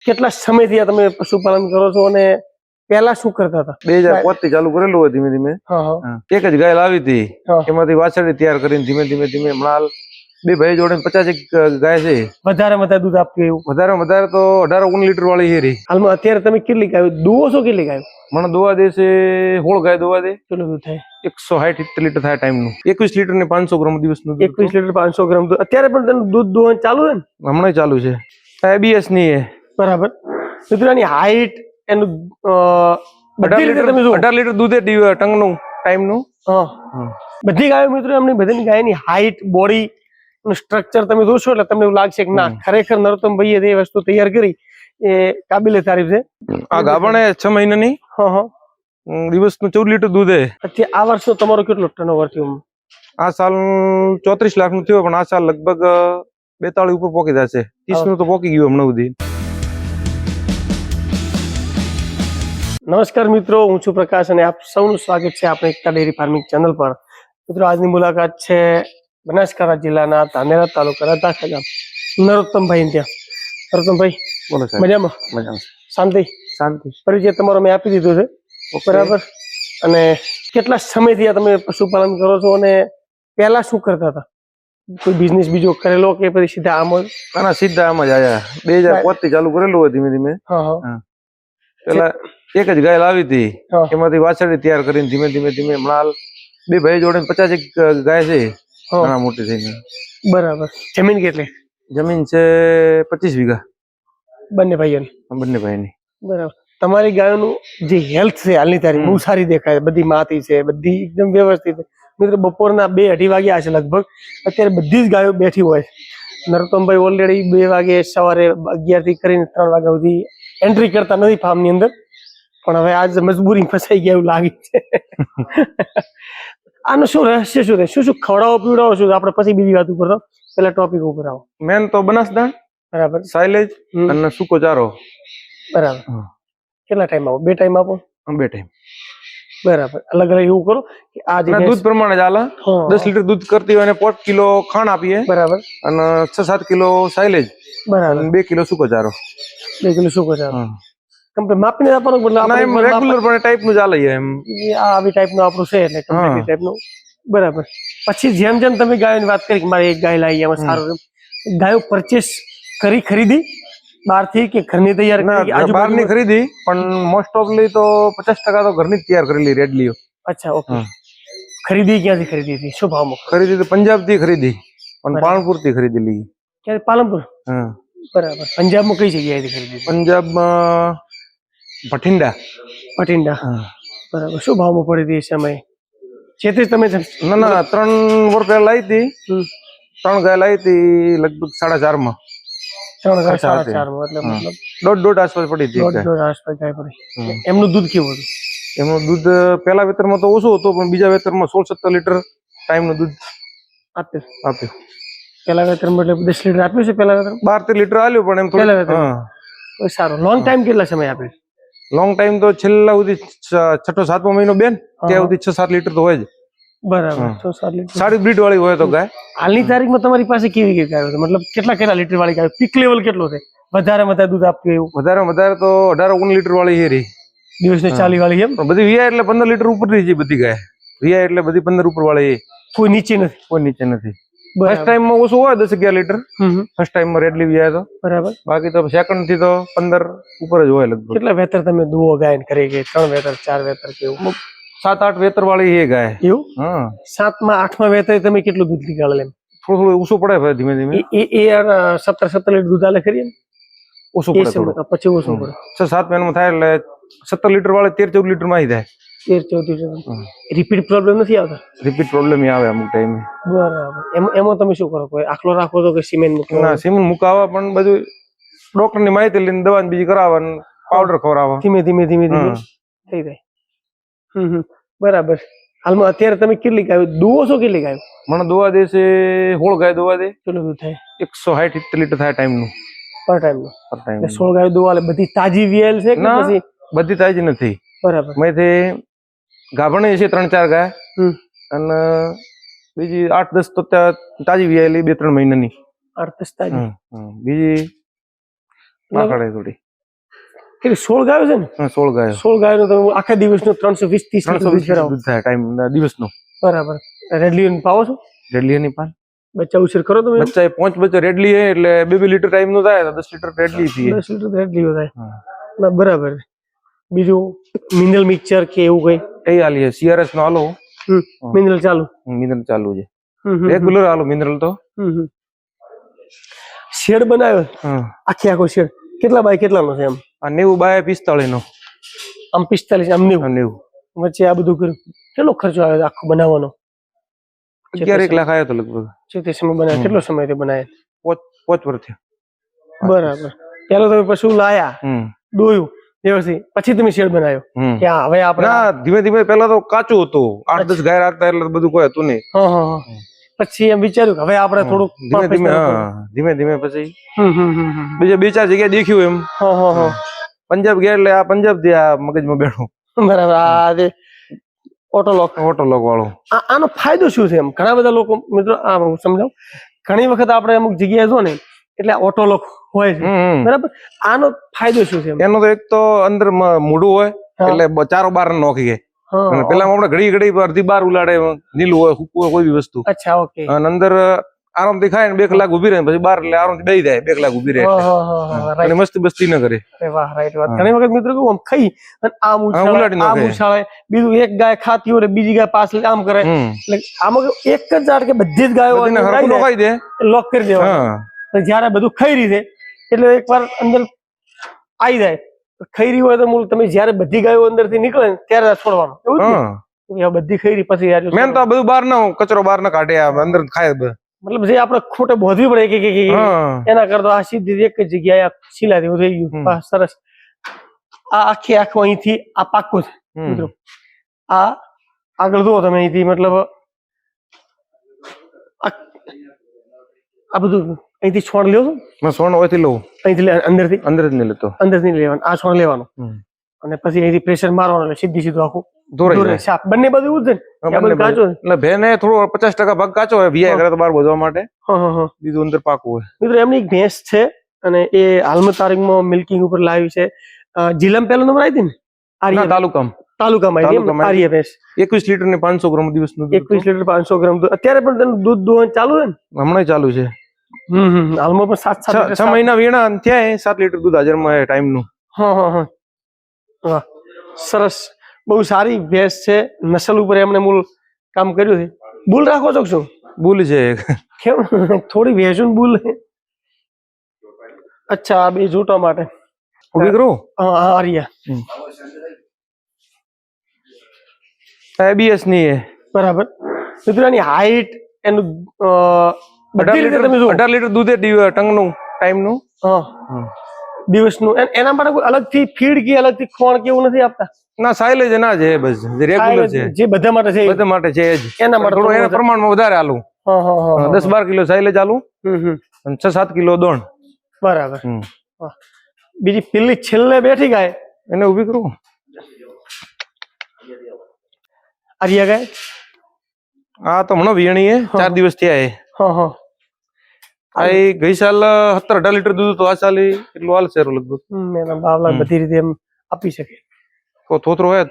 કેટલા સમયથી આ તમે પશુપાલન કરો છો અને પહેલા શું કરતા હતા? 2005 થી ચાલુ કરેલું હોય ધીમે ધીમે. એક જ ગાય લાવી હતી, એમાંથી વાછરડી તૈયાર કરીને ધીમે ધીમે હમણાં બે ભાઈ જોડે 50 ગાય છે. વધારે દૂધ આપતું એવું? વધારે તો 18-19 લીટર વાળી છે. હાલમાં અત્યારે તમે કેટલી ગાયો દુવો છો? કેટલી ગાયો મને દોવા દે છે? 16 ગાય દોવા દે. કેટલું દૂધ થાય? 160-70 લીટર થાય ટાઈમ નું. 21 લીટર ને 500 ગ્રામ દિવસનું. 21 લીટર 500 ગ્રામ દૂધ. અત્યારે પણ તેનું દૂધ દોવાનું ચાલુ છે ને? હમણાં ચાલુ છે. ABS ની છે. બરાબર. મિત્રોની હાઈટ એનું 18 લીટર દૂધ ટંગ નું ટાઈમ નું. બધી ગાયો મિત્રો એમની બધી ગાયની હાઈટ, બોડી નું સ્ટ્રક્ચર તમે જોશો એટલે તમને એવું લાગશે કે ના, ખરેખર નરોત્તમભાઈએ જે વસ્તુ તૈયાર કરી એ કાબિલે તારીફ છે. આ ગાભણ 6 મહિનાની. દિવસનું 14 લીટર દૂધ છે. અત્યારે આ વર્ષનો તમારો કેટલો ટર્નઓવર થયું? આ સાલ 34 લાખ નું થયું, પણ આ સાલ લગભગ 42 ઉપર પોકી જશે. 30 નું તો પોકી ગયું હમણાં સુધી. નમસ્કાર મિત્રો, હું છું પ્રકાશ અને આપ સૌનું સ્વાગત છે આપણે એકતા ડેરી ફાર્મિંગ ચેનલ પર. મિત્રો, આજની મુલાકાત છે બનાસકાંઠા જિલ્લાના ધાનેરા તાલુકાના દાખલા ગામ નરોત્તમભાઈ ત્યાં. નરોત્તમભાઈ, બોલો સાહેબ. મજામાં? શાંતિ? પરિચય તમારો મેં આપી દીધો છે, બરાબર. અને કેટલા સમયથી આ તમે પશુપાલન કરો છો અને પહેલા શું કરતા હતા? કોઈ બિઝનેસ બીજો કરેલો કે પછી સીધા આમ જ? સીધા આમ જ આયા. 2005 થી ચાલુ કરેલું હોય ધીમે ધીમે. પેલા એક જ ગાય લાવી હતી, એમાંથી વાછરડી તૈયાર કરીને ધીમે ધીમે હમણાં બે ભાઈ જોડે 50 ગાય છે, નાના મોટી થઈને. બરાબર. જમીન કેટલી? જમીન છે 25 વીઘા. બંને ભાઈઓની? બરાબર. તમારી ગાયોનું જે હેલ્થ છે હાલની તારીખ બહુ સારી દેખાય, બધી માતી છે, બધી એકદમ વ્યવસ્થિત. મિત્રો, બપોરના 2-2:30 વાગ્યા છે લગભગ. અત્યારે બધી જ ગાયો બેઠી હોય. નરોત્તમભાઈ ઓલરેડી 2 વાગે સવારે 11 થી કરીને 3 વાગ્યા સુધી એન્ટ્રી કરતા નથી ફાર્મ ની અંદર, પણ હવે આજ મજબૂરી ફસાઈ ગયા એવું લાગે છે. આનું શું રહસ્ય શું રહે? શું ખવડાવો પીવડાવો છું? આપણે પછી બીજી વાત ઉપર પેલા ટોપિક ઉપર આવો. મેન તો બનાસદાણ, બરાબર, સાયલેજ અને સૂકો ચારો. બરાબર. કેટલા ટાઈમ આપો? 2 ટાઈમ આપો? 2 ટાઈમ. બરાબર. અલગ અલગ એવું કરો કે આ દૂધ પ્રમાણે ચાલે. 10 લીટર દૂધ કરતી હોય 5 કિલો ખાણ આપીએ. બરાબર. અને 6-7 કિલો સાયલેજ. બરાબર. 2 કિલો સૂકો ચારો. 2 કિલો સૂકો ચારો. કમ્પ્લીટ માપીને આપવાનું? રેગ્યુલર પણ ટાઈપ નું ચાલે એમ. આવી ટાઈપ નું આપણું છે એટલે કમ્પ્લીટ ટાઈપ નું. બરાબર. પછી જેમ તમે ગાયોની વાત કરી કે મારે એક ગાય લાવી, એમાં સારું ગાયો પરચેસ ખરીદી બહારથી કે ઘરની તૈયાર? બહારની ખરીદી, પણ મોસ્ટ ઓફલી તો 50% તો ઘરની જ તૈયાર કરેલી રેડલીઓ. અચ્છા, ઓકે. ખરીદી ક્યાંથી ખરીદી હતી? શું ભાવમાં ખરીદી? તો પંજાબ થી ખરીદી, પણ પાલનપુર થી ખરીદેલી. ક્યારે? પાલનપુર. બરાબર. પંજાબમાં કઈ જગ્યાએથી ખરીદી? પંજાબમાં ભટિંડા. બરાબર. શું ભાવમાં પડી હતી એ સમયે? છેતે તમે? ના, 3 વર્ષ પહેલા લાવી હતી. 3 ગાય લાવી હતી લગભગ 4.5 માં. 3 ગાય 4.5 માં એટલે મતલબ 1.5 આસપાસ પડી હતી. 1.5 આસપાસ ગાય પડી. એમનું દૂધ કેવું હતું? એમનું દૂધ પેલા વેતરમાં તો ઓછું હતું, પણ બીજા વેતરમાં 16-17 લીટર ટાઈમ નું દૂધ આપ્યું. પેલા વેતરમાં એટલે 10 લીટર આપ્યું છે? પેલા વેતર 12-13 લીટર આલ્યું, પણ એમ થોડું સારું. લોંગ ટાઈમ કેટલા સમય આપ્યો? લોંગ ટાઈમ તો છેલ્લા સુધી 6-7મો મહિનો બેન, ત્યાં સુધી 6-7 લીટર તો હોય જ. બરાબર. 6-7 લીટર. સારી બ્રીડ વાળી હોય તો ગાય. હાલની તારીખમાં તમારી પાસે કેવી ગાયો છે? મતલબ કેટલા લીટર વાળી ગાયો? પીક લેવલ કેટલો છે? વધારે દૂધ આપતું એવું? વધારે તો 18-19 લીટર વાળી છે. દિવસને 40 વાળી એમ? બધી વીઆઈ એટલે 15 લીટર ઉપર ની છે બધી ગાય. વીઆઈ એટલે બધી 15 ઉપર વાળી. કોઈ નીચે નથી? ફર્સ્ટ ટાઈમ માં ઓછું હોય 10-11 લીટર. ફર્સ્ટ ટાઈમ માં રેડલી વીઆઈ તો બરાબર. બાકી તો સેકન્ડ થી તો 15 ઉપર જ હોય લગભગ. કેટલા વેતર તમે દુઓ ગાયન કરી ગઈ? 3 વેતર, 4 વેતર કેવું? 7-8 વેતર વાળી છે ગાય. એવું? 7માં 8માં વેતર તમે કેટલું દૂધ નીકાળે? થોડું ઓછું પડે ધીમે ધીમે. એ 17 લીટર દૂધ આલે ખરી? ઓછું પડે. પછી ઓછું પડે. 6-7 મહિનામાં થાય એટલે 17 લીટર વાળી 13-14 લીટર માં આવી જાય. 13-14 લીટર. રિપીટ પ્રોબ્લેમ નથી આવતા? રિપીટ પ્રોબ્લેમ આવે અમુક ટાઈમે. બરાબર. એમાં તમે શું કરો? કોઈ આખલો રાખો છો કે સિમેન્ટ મૂકો? ના, સિમેન્ટ મુકાવા, પણ બધું ડોક્ટર ની માહિતી લઈને દવા બીજી કરાવવા, પાવડર ખવડાવવા. ધીમે થઈ જાય. બરાબર. હાલમાં અત્યારે તમે કેટલી ગાયો દુવો છો? કેટલી ગાયો? મને દોવા દે છે 16 ગાય દોવા દે. કેટલું દૂધ થાય? 160-70 લીટર થાય ટાઈમ નું. પર ટાઈમ નું? 16 ગાયો દોવા બધી તાજી વીએલ છે કે પછી? બધી તાજી નથી. બરાબર. મેથી ગાભણ છે 3-4 ગાય, અને બીજી 8-10 તો તાજી વીઆઈ 2-3 મહિનાની. 8-10 તાજી. બીજી માખડે થોડી. કે 16 ગાયો છે ને? 16 ગાયો. 16 ગાયો તમે આખા દિવસનો 320-30 લીટર દૂધ કરાવો. દૂધ થાય ટાઈમ દિવસનો. બરાબર. રેડલી પાવો છો? રેડલી ની પાન બચ્ચા ઉછેર કરો તમે? બચ્ચા 5 બચ્ચા રેડલી હે એટલે 2 લીટર ટાઈમ નું થાય, 10 લીટર રેડલી થી. 10 લીટર રેડલી થાય. બરાબર. બીજું મિનરલ મિક્સચર કે એવું કઈ? એ આલીએ CRS નો આલો. મિનરલ ચાલુ? મિનરલ ચાલુ છે. રેગ્યુલર આલો મિનરલ તો. શેડ બનાવ્યો? આખો શેડ કેટલા બાય કેટલાનો છે? એમ આ 90 બાય 45 નો. આમ 45 આમ 90. વચ્ચે આ બધું કર્યું કેટલો ખર્ચો આવ્યો આખો બનાવવાનો? 11 લાખ આવ્યો તો લગભગ. તે સમય બનાવ્યો? કેટલો સમય તે બનાવ્યો? 5 વર્ષ થયા. બરાબર. પેલો તમે પશુ લાયા, દોયું વ્યવસ્થિત, પછી તમે શેડ બનાવ્યો કે હવે આપણે ધીમે ધીમે પેલા તો કાચું હતું, 8-10 ગાય રાખતા એટલે બધું કોઈ હતું નહીં. પછી એમ વિચાર્યું કે હવે આપણે થોડુંક ધીમે ધીમે પછી બીજે 2-4 જગ્યાએ દેખ્યું એમ. પંજાબ ગયા એટલે આ પંજાબ થી આ મગજમાં બેઠું. બરાબર. આ જે ઓટોલોક વાળો આનો ફાયદો શું છે? એમ ઘણા બધા લોકો મિત્રો આ હું સમજાવું, ઘણી વખત આપણે અમુક જગ્યાએ જો ને એટલે ઓટોલોક હોય છે, બરાબર. આનો ફાયદો શું છે? એનો તો એક તો અંદર મૂડું હોય એટલે ચારો બાર નોખી જાય. પેલા આપણે ઘડી અડધી બાર ઉલાડે, નીલું હોય, સૂકું હોય, કોઈ બી વસ્તુ. અચ્છા, ઓકે. અને અંદર આરામથી ખાય ને 2 કલાક ઉભી રહે, પછી બાર એટલે આરામથી બેસી જાય 2 કલાક ઉભી રહે અને મસ્તી બસ્તી ન કરે. વાહ, રાઈટ વાત. ઘણી વખત મિત્રો કેવું આમ ખાઈ અને આમ ઉછાળે, બીજું એક ગાય ખાતી હોય બીજી ગાય પાછળ આમ કરે, એટલે આમાં એક જ ઝાડ કે બધી જ ગાયો ખાઈ દે, લોક કરી દેવા. જયારે બધું ખાઈ રહી છે એટલે એકવાર અંદર આવી જાય, ખાઈ રહી હોય તો તમે જયારે બધી ગાયો અંદર થી નીકળે ત્યારે છોડવાનું. એવું બધી ખાઈ રહી પછી મેન તો બધું બહાર ના કચરો બહાર ના કાઢે, અંદર ખાય. મતલબ જે આપણે ખોટે બોધવી પડે કે એના કરતા આ સીધી એક જ જગ્યાએ શીલા જેવું થઈ ગયું. સરસ. આ આખું અહીંથી આ પાકું છે મિત્રો. આ આગળ જુઓ તમે અહીંથી, મતલબ આ બધું અહીંથી છોડ લ્યો છો? છોડ અહીંથી લઉં, અહીંથી અંદર જ નહીં લેતો, અંદર થી લેવાનું. આ છોડ લેવાનું અને પછી અહીંથી પ્રેશર મારવાનું એટલે સીધું આખું દોરે સાપ. બંને બાજુ એવું જ ને કાચો એટલે ભેને થોડો 50% ભાગ કાચો હોય, વીઆઈ કરે તો બહાર બોધવા માટે, બીજું અંદર પાકું હોય. મિત્રો એમની એક ભેંસ છે અને એ હાલમાં તારીખમાં મિલ્કિંગ ઉપર લાવી છે. જિલ્લામાં પહેલો નંબર આવી હતી ને? તાલુકામાં આવી ભેંસ. 21 લીટર ને 500 ગ્રામ દિવસનું. 21 લીટર 500 ગ્રામ. અત્યારે પણ તેનું દૂધ દોહન ચાલુ છે ને? હમણાં ચાલુ છે. હાલમાં પણ 7 મહિના વીણા થયા, 7 લીટર દૂધ હાજરમાં ટાઈમ નું. વાહ, સરસ. બહુ સારી ભેંસ છે. નસલ ઉપર એમને મૂળ કામ કર્યું છે. બુલ રાખો છો શું? બુલ છે. કેમ થોડી ભેંસો બુલ? અચ્છા, આ બે જોટવા માટે ઉભી કરું. ABS ની છે. બરાબર. મિત્રો એની હાઈટ, એનું 18 લીટર દૂધ ટંગ નું ટાઈમ નું દિવસનું. એના માટે કોઈ અલગથી ફીડ કે અલગથી ખોણ કે એવું નથી આપતા? ના, સાયલેજ ના છે, બસ રેગ્યુલર છે, જે બધા માટે છે. બધા માટે છે જ. એના માટે થોડું એના પ્રમાણમાં વધારે આલું. 10-12 કિલો સાયલેજ આલું અને 6-7 કિલો દોણ. બરાબર. બીજી પેલી છેલ્લે બેઠી ગાય એને ઉભી કરું. આર્યા ગાય આ તો હમણાં વીણી 4 દિવસ થયા. ગઈ સાલ 17-18 લીટર દૂધ તો આ સાલ એટલું હાલશે લગભગ. બધી રીતે એમ આપી શકે. થોથરો હોય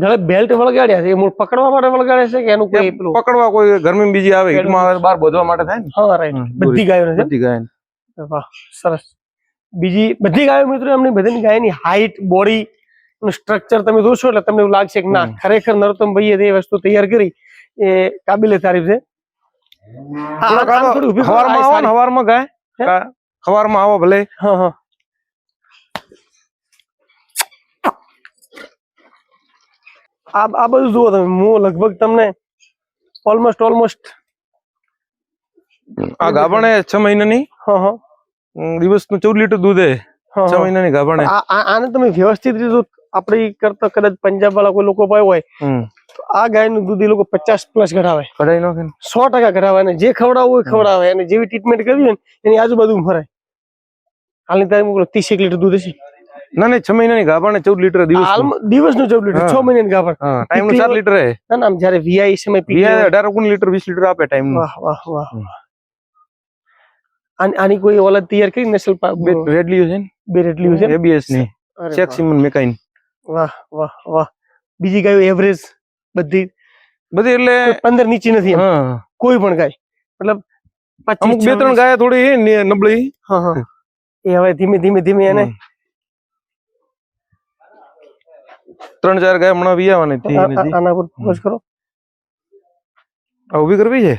ગળે બેલ્ટ વળગાડ્યા છે, મૂળ પકડવા માટે વળગાડ્યા છે કે એનું કોઈ પકડવા કોઈ ગરમી બીજી આવે, હીટમાં આવે, બહાર બોધવા માટે થાય ને. હા, રાઈટ. બધી ગાયો છે. બધી ગાય. વાહ, સરસ. બીજી બધી ગાયો મિત્રો એમની બધી ગાયની હાઈટ, બોડી નું સ્ટ્રક્ચર તમે જોશો એટલે તમને એવું લાગશે કે ના, ખરેખર નરોત્તમ ભાઈએ એ વસ્તુ તૈયાર કરી એ કાબિલે તારીફ છે. હવારમાં ગાય, હવારમાં આવો ભલે. આ બધું જુઓ તમે. હું લગભગ તમને ઓલમોસ્ટ આ ગાભણે 6 મહિનાની, દિવસનું 14 લીટર દૂધ હે. 6 મહિનાની ગાભણે. આને તમે વ્યવસ્થિત રીતે આપડી કરતા કદાચ પંજાબ વાળા કોઈ લોકો પાય હોય તો આ ગાય નું દૂધ એ લોકો 50+ ઘટાવે, કઢાઈ નાખે, 100% ઘટાવે. અને જે ખવડાવવું હોય ખવડાવે, અને જેવી ટ્રીટમેન્ટ કરવી હોય એની આજુબાજુ ફરાય. હાલની તારીખ 30 લીટર દૂધ હશે. ના, 6 મહિનાની ગાભણ 14 લીટર દિવસનું 14 લીટર. 6 મહિનાની ગાભણ ટાઈમ નું 7 લીટર હે. ના, જયારે વીઆઈ સમય 18-19 લીટર 20 લીટર આપે ટાઈમ નું. વાહ. આની કોઈ ઓલાદ તૈયાર કરી નસલ? રેડલી છે ને, બે રેડલીઓ છે એબીએસ ની અરે ચેક સિમન મેકાઈન. વાહ વાહ વાહ. બીજી ગાયો એવરેજ બધી એટલે 15 નીચે નથી એમ હા કોઈ પણ ગાય, મતલબ 25 અમુક 2-3 ગાય થોડી નબળી. હા હા એ હવે ધીમે ધીમે ધીમે એને 3-4 ગાય હમણાં વિયાવાની હતી એની. આના પર ફોકસ કરો. આ ઊભી કરવી છે.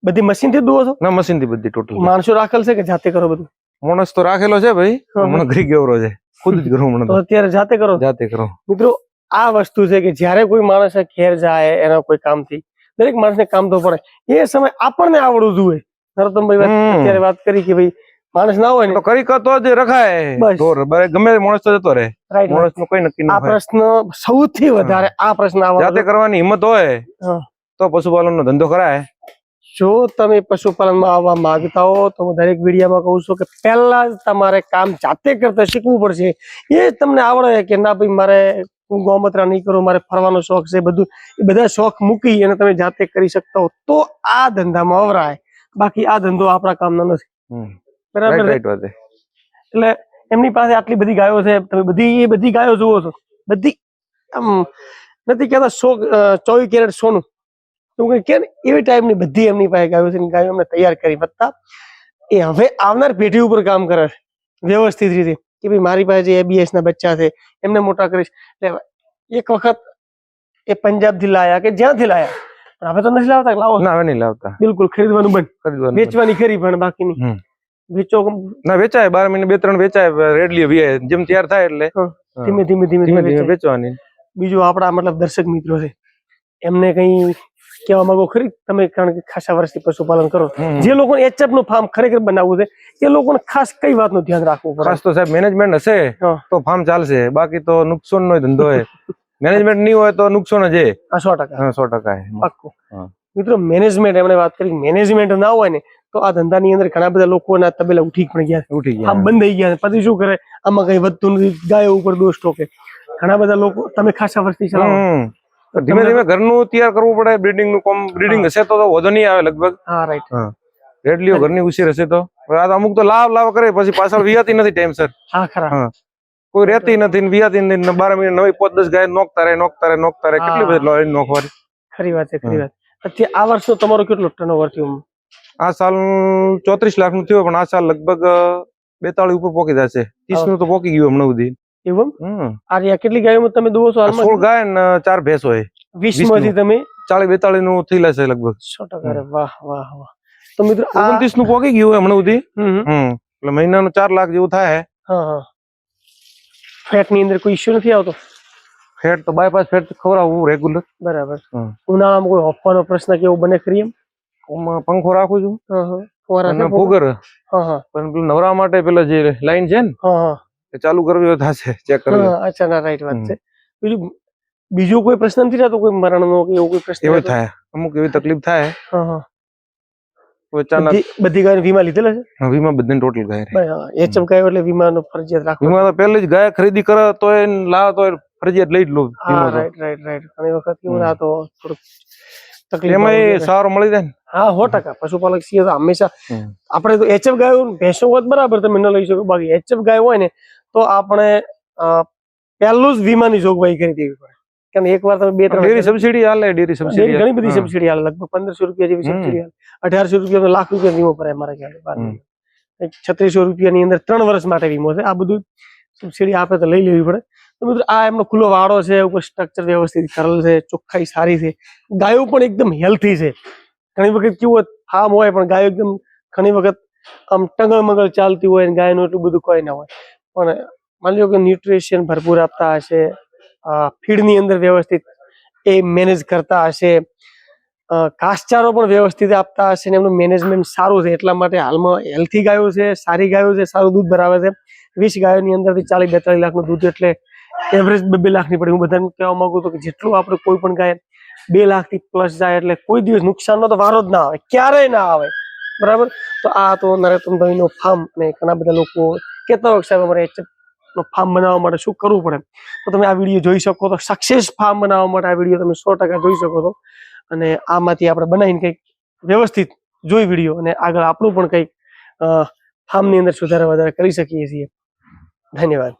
બધી મશીન થી દુવો છો? ના મશીન થી બધી ટોટલ. માણસો રાખેલ છે કે જાતે કરો બધું? માણસ તો રાખેલો છે ભાઈ, હમણાં ઘરી ગયો છે, ખુદ જ કરું હમણાં. તો અત્યારે જાતે કરો? જાતે કરો. મિત્રો આ વસ્તુ છે કે જયારે કોઈ માણસ ઘેર જાય એના કોઈ કામથી, દરેક માણસને કામ તો પડે, એ સમય આપણને આવડવું જોઈએ. નરોત્તમભાઈ અત્યારે વાત કરી કે ભાઈ માણસ ના હોય ને તો કરી તો જ રખાય, ગમે માણસ તો જતો રહે. માણસ નું કોઈ નક્કી ન હોય. આ પ્રશ્ન સૌથી વધારે આ પ્રશ્ન જાતે કરવાની હિંમત હોય તો પશુપાલન નો ધંધો કરાય. જો તમે પશુપાલનમાં આવવા માંગતા હો તો હું દરેક વિડીયોમાં કહું છું કે પહેલા તમારે કામ જાતે કરતા શીખવું પડશે. એ તમને આવડે કે ના ભાઈ મારે હું ગૌમૂત્ર નહીં કરું, મારે ફરવાનો શોખ છે, બધું એ બધા શોખ મૂકી અને તમે જાતે કરી શકતા હો તો આ ધંધામાં અવરાય. બાકી આ ધંધો આપણા કામનો નથી. બરાબર. એટલે એમની પાસે આટલી બધી ગાયો છે, તમે બધી ગાયો જુઓ છો, બધી આમ નથી કહેતા 24 કેરેટ સોનું કે એવી ટાઈપની બધી એમની પાસે ગાયો છે. ગાયો એમને તૈયાર કરી વધતા એ હવે આવનાર પેઢી ઉપર કામ કરે વ્યવસ્થિત રીતે કે ભાઈ મારી પાસે જે એબીએસ ના બચ્ચા છે એમને મોટા કરીશ. એટલે એક વખત એ પંજાબ થી લાયા કે જ્યાંથી લાયા, પણ હવે તો નથી લાવતા. લાવો ના, હવે નહીં લાવતા. બિલકુલ ખરીદવાનું બંધ, વેચવાની ખરી પણ બાકીની વેચો ના વેચાય. 12 મહિને 2-3 વેચાય, રેડલી વિયાય જેમ તૈયાર થાય એટલે ધીમે ધીમે ધીમે ધીમે વેચવાની. બીજું આપણા મતલબ દર્શક મિત્રો છે એમને કઈ કેવા માંગો ખરી તમે? કારણ કે ખાસા વર્ષથી પશુપાલન કરો, જે લોકો એચએફ નું ફાર્મ ખરેખર બનાવવું છે એ લોકોને ખાસ કઈ વાતનું ધ્યાન રાખવું પડે? ખાસ તો સાહેબ મેનેજમેન્ટ હશે તો ફાર્મ ચાલશે, બાકી તો નુકસાન નો ધંધો હોય. મેનેજમેન્ટ નહીં હોય તો નુકસાન જ. 100% પાક્કું. મિત્રો મેનેજમેન્ટ એમણે વાત કરી, મેનેજમેન્ટ ના હોય ને તો આ ધંધાની અંદર ઘણા બધા લોકોના તબેલા ઉઠી પણ ગયા, આમ બંધ થઈ ગયા. પછી શું કરે, આમાં કઈ વધતું નથી, ગાયો ઉપર દોષ ઠોકે. ઘણા બધા લોકો તમે ખાસા વર્ષથી ચલાવો, ધીમે ધીમે ઘરનું તૈયાર કરવું પડે. બ્રીડિંગ નું કામ, બ્રીડિંગ હશે તો વધુ નહીં આવે લગભગ. હા રાઈટ. રેડલીઓ ઘરની ઉછેર હશે તો. અમુક તો લાવ કરે પછી પાછળ વિયાતી નથી ટાઈમસર. હા ખરા. કોઈ રહેતી નથી, વિયાતી નથી. 12 મહિને નવી 5-10 ગાય નોખતા રહે. કેટલી બધી નોખવાની. ખરી વાત છે, ખરી વાત. અત્યારે આ વર્ષનો તમારો કેટલો ટર્નઓવર થયું? આ સાલ 34 લાખ નું થયું, પણ આ સાલ લગભગ 42 ઉપર પોકી જશે. 30 નું તો પોકી ગયું હમણાં સુધી. એવું? આ કેટલી ગાયોમાં તમે દુવો છો? 16 ગાય ને 4 ભેંસ હોય. 20 માંથી તમે 40-42 નું થઈ જશે લગભગ. 100%. વાહ વાહ વાહ. તો મિત્રો 29 નું પોકી ગયું હમણાં સુધી. એટલે મહિનાનું 4 લાખ જેવું થાય. ફેટ ની અંદર કોઈ ઇશ્યુ નથી આવતો? ફેટ તો બાયપાસ ફેટ ખવડાવું રેગ્યુલર. બરાબર. ઉનાળામાં કોઈ હફવાનો પ્રશ્ન કેવો બને ખરી? એમ પંખો રાખું છું ફુગર, પણ નવરા માટે પેલા જે લાઈન છે ને ચાલુ કરવી થશે, ચેક કરવી. અચ્છા ના રાઈટ વાત છે. બીજું કોઈ પ્રશ્ન નથી થતો? કોઈ મરણ નો કે એવો કોઈ પ્રશ્ન? એવો થાય, અમુક એવી તકલીફ થાય. બધી ગાય વીમા લીધેલા છે? વીમા બધી ટોટલ ગાય. એચએફ ગાય એટલે વીમા નો ફરજિયાત રાખવો. વીમા તો પહેલી જ ગાય ખરીદી કરે તો લાવે તો ફરજિયાત લઈ જ લો. Right right right. ઘણી વખત કેવું આ તો થોડુંક તકલીફ એમાં સારો મળી જાય ને. હા 100%. પશુપાલક છીએ તો હંમેશા આપણે તો એચએફ ગાયો ભેંસો હોત બરાબર તમે ન લઈ શકો, બાકી એચએફ ગાય હોય ને તો આપણે પહેલું જ વીમાની જોગવાઈ કરી દેવી પડે. કારણ એક વાર તમે 2-3 ડેરી સબસિડી હાલે, ડેરી સબસિડી ઘણી બધી સબસિડી હાલે, લગભગ 1500 રૂપિયા જેવી સબસિડી હાલે. 1800 રૂપિયા લાખ રૂપિયા વીમો ભરાય મારા ખ્યાલ. 3600 રૂપિયાની અંદર 3 વર્ષ માટે વીમો છે. આ બધું સબસિડી આપે તો લઈ લેવી પડે. તો મિત્રો આ એમનો ખુલ્લો વાડો છે, ઉપર સ્ટ્રક્ચર વ્યવસ્થિત કરેલ છે, ચોખ્ખાઈ સારી છે, ગાયો પણ એકદમ હેલ્થી છે. ઘણી વખત કેવું ફાર્મ હોય પણ ગાયો એકદમ ઘણી વખત આમ ટંગળ મગળ ચાલતી હોય ને ગાયનું એટલું બધું કોઈ ના હોય, પણ માની લો કે ન્યુટ્રિશન ભરપૂર આપતા હશે, ફીડની અંદર વ્યવસ્થિત એ મેનેજ કરતા હશે, ઘાસચારો પણ વ્યવસ્થિત આપતા હશે ને એમનું મેનેજમેન્ટ સારું છે. એટલા માટે હાલમાં હેલ્થી ગાયો છે, સારી ગાયો છે, સારું દૂધ ભરાવે છે. 20 ગાયોની અંદરથી 40-42 લાખનું દૂધ એટલે એવરેજ 2 લાખની પડે. હું બધાને કહેવા માંગુ છું કે જેટલું આપણે કોઈ પણ ગાય 2 લાખથી પ્લસ જાય એટલે કોઈ દિવસ નુકસાનનો તો વારો જ ના આવે, ક્યારેય ના આવે. બરાબર. તો આ તો નરોત્તમભાઈ નો ફાર્મ, અને ઘણા બધા લોકો કહેતા હોય સાહેબ અમારે એચએફ નો ફાર્મ બનાવવા માટે શું કરવું પડે, તો તમે આ વિડીયો જોઈ શકો તો સક્સેસ ફાર્મ બનાવવા માટે આ વિડીયો તમે 100% જોઈ શકો છો. અને આમાંથી આપણે બનાવીને કંઈક વ્યવસ્થિત જોઈ વિડીયો અને આગળ આપણું પણ કંઈક ફાર્મની અંદર સુધારા વધારા કરી શકીએ છીએ. ધન્યવાદ.